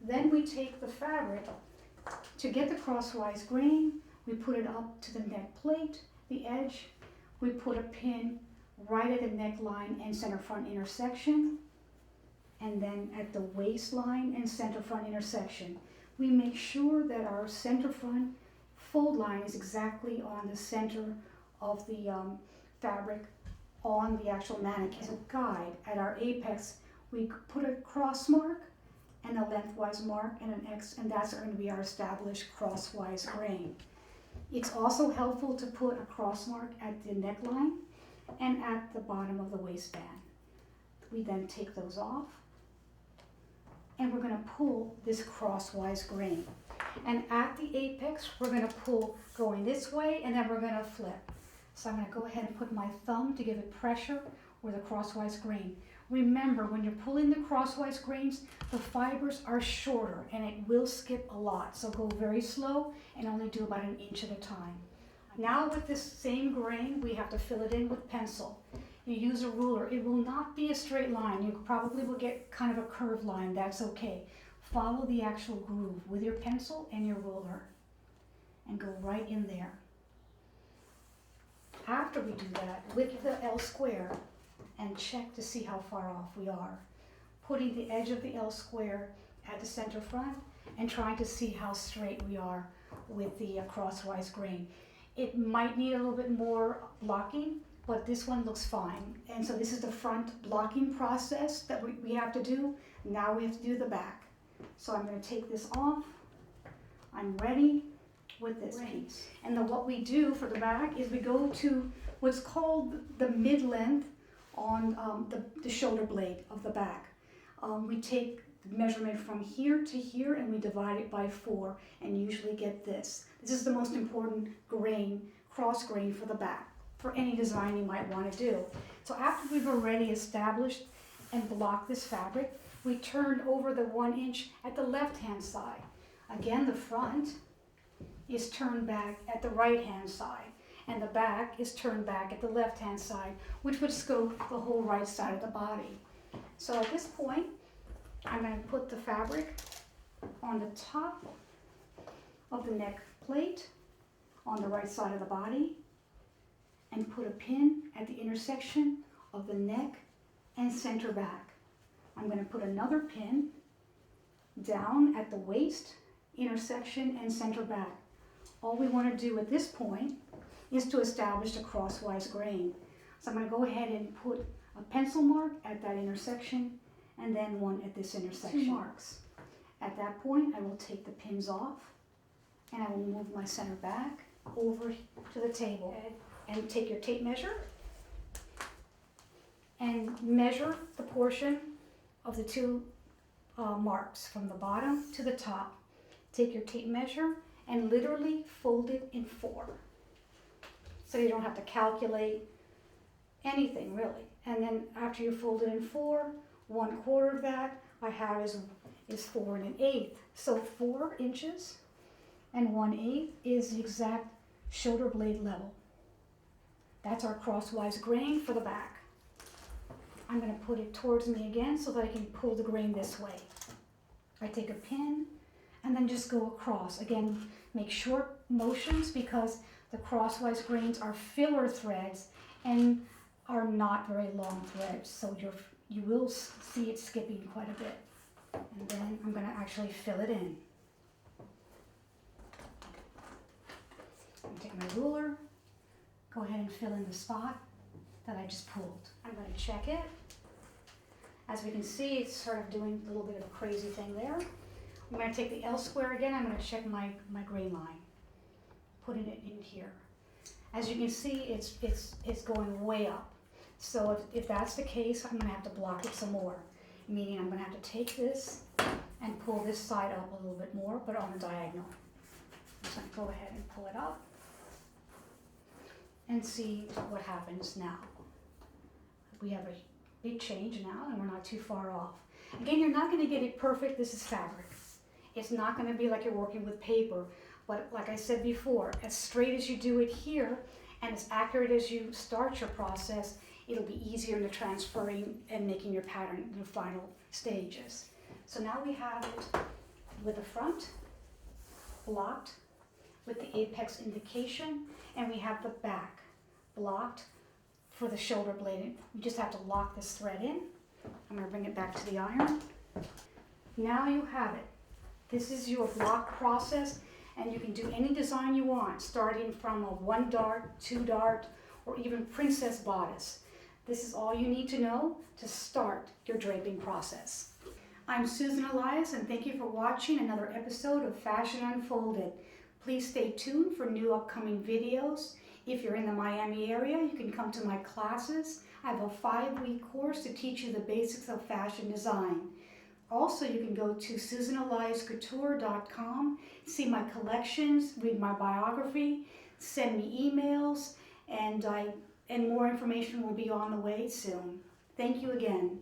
Then we take the fabric to get the crosswise grain, we put it up to the neck plate, the edge, we put a pin right at the neckline and center front intersection, and then at the waistline and center front intersection. We make sure that our center front fold line is exactly on the center of the fabric on the actual mannequin. As a guide, at our apex, we put a cross mark and a lengthwise mark and an X, and that's going to be our established crosswise grain. It's also helpful to put a cross mark at the neckline and at the bottom of the waistband. We then take those off, and we're going to pull this crosswise grain. And at the apex, we're going to pull going this way, and then we're going to flip. So I'm going to go ahead and put my thumb to give it pressure where the crosswise grain. Remember, when you're pulling the crosswise grains, the fibers are shorter and it will skip a lot. So go very slow and only do about an inch at a time. Now with this same grain, we have to fill it in with pencil. You use a ruler. It will not be a straight line. You probably will get kind of a curved line. That's okay. Follow the actual groove with your pencil and your ruler and go right in there. After we do that, with the L square, and check to see how far off we are, putting the edge of the L square at the center front and trying to see how straight we are with the crosswise grain. It might need a little bit more blocking, but this one looks fine. And so this is the front blocking process that we have to do. Now we have to do the back. So I'm going to take this off. I'm ready with this piece. And then what we do for the back is we go to what's called the mid-length on the shoulder blade of the back. We take the measurement from here to here and we divide it by 4 and usually get this. This is the most important grain, cross grain for the back, for any design you might want to do. So after we've already established and blocked this fabric, we turn over the 1 inch at the left-hand side. Again, the front is turned back at the right-hand side, and the back is turned back at the left-hand side, which would scope the whole right side of the body. So at this point, I'm going to put the fabric on the top of the neck plate on the right side of the body and put a pin at the intersection of the neck and center back. I'm going to put another pin down at the waist, intersection, and center back. All we want to do at this point is to establish a crosswise grain. So I'm going to go ahead and put a pencil mark at that intersection and then one at this intersection. 2 marks. At that point, I will take the pins off and I will move my center back over to the table and take your tape measure and measure the portion of the 2 marks from the bottom to the top. Take your tape measure and literally fold it in 4. So you don't have to calculate anything really. And then after you fold it in 4, 1/4 of that I have is 4 1/8. So 4 inches and 1/8 is the exact shoulder blade level. That's our crosswise grain for the back. I'm going to put it towards me again so that I can pull the grain this way. I take a pin and then just go across. Again, make short motions because the crosswise grains are filler threads and are not very long threads. So you will see it skipping quite a bit. And then I'm going to actually fill it in. I'm going to take my ruler, go ahead and fill in the spot that I just pulled. I'm going to check it. As we can see, it's sort of doing a little bit of a crazy thing there. I'm going to take the L square again. I'm going to check my grain line, putting it in here. As you can see, it's going way up. So if that's the case, I'm going to have to block it some more, meaning I'm going to have to take this and pull this side up a little bit more, but on a diagonal. So I'm going to go ahead and pull it up and see what happens now. We have a big change now and we're not too far off. Again, you're not going to get it perfect. This is fabric. It's not going to be like you're working with paper, but like I said before, as straight as you do it here and as accurate as you start your process, it'll be easier in the transferring and making your pattern in the final stages. So now we have it with the front, blocked with the apex indication, and we have the back blocked for the shoulder blade. We just have to lock this thread in. I'm going to bring it back to the iron. Now you have it. This is your block process, and you can do any design you want, starting from a 1 dart, 2 dart, or even princess bodice. This is all you need to know to start your draping process. I'm Susan Elias, and thank you for watching another episode of Fashion Unfolded. Please stay tuned for new upcoming videos. If you're in the Miami area, you can come to my classes. I have a 5-week course to teach you the basics of fashion design. Also, you can go to SusanEliasCouture.com, see my collections, read my biography, send me emails, and more information will be on the way soon. Thank you again.